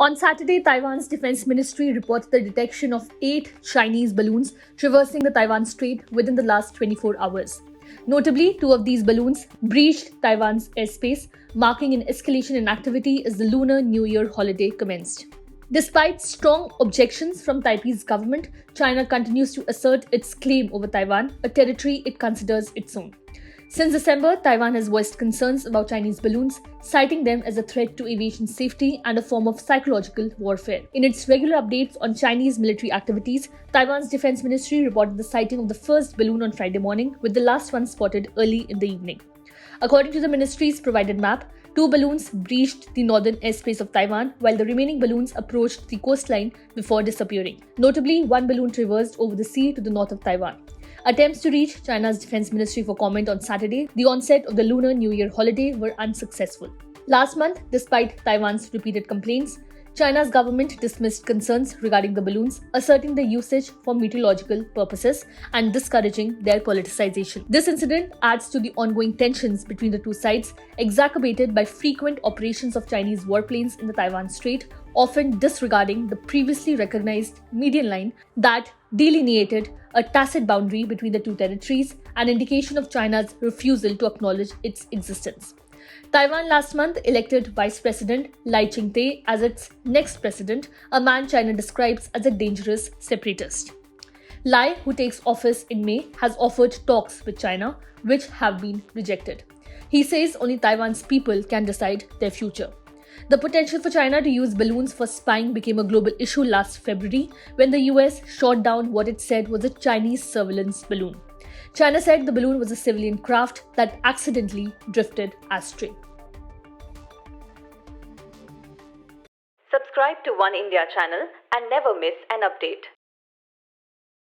On Saturday, Taiwan's defense ministry reported the detection of 8 Chinese balloons traversing the Taiwan Strait within the last 24 hours. Notably, 2 of these balloons breached Taiwan's airspace, marking an escalation in activity as the Lunar New Year holiday commenced. Despite strong objections from Taipei's government, China continues to assert its claim over Taiwan, a territory it considers its own. Since December, Taiwan has voiced concerns about Chinese balloons, citing them as a threat to aviation safety and a form of psychological warfare. In its regular updates on Chinese military activities, Taiwan's defense ministry reported the sighting of the first balloon on Friday morning, with the last one spotted early in the evening. According to the ministry's provided map, 2 balloons breached the northern airspace of Taiwan, while the remaining balloons approached the coastline before disappearing. Notably, 1 balloon traversed over the sea to the north of Taiwan. Attempts to reach China's defense ministry for comment on Saturday, the onset of the Lunar New Year holiday, were unsuccessful. Last month, despite Taiwan's repeated complaints, China's government dismissed concerns regarding the balloons, asserting their usage for meteorological purposes and discouraging their politicization. This incident adds to the ongoing tensions between the two sides, exacerbated by frequent operations of Chinese warplanes in the Taiwan Strait, often disregarding the previously recognized median line that delineated a tacit boundary between the two territories, an indication of China's refusal to acknowledge its existence. Taiwan last month elected Vice President Lai Ching-te as its next president, a man China describes as a dangerous separatist. Lai, who takes office in May, has offered talks with China, which have been rejected. He says only Taiwan's people can decide their future. The potential for China to use balloons for spying became a global issue last February when the US shot down what it said was a Chinese surveillance balloon. China said the balloon was a civilian craft that accidentally drifted astray. Subscribe to One India channel and never miss an update.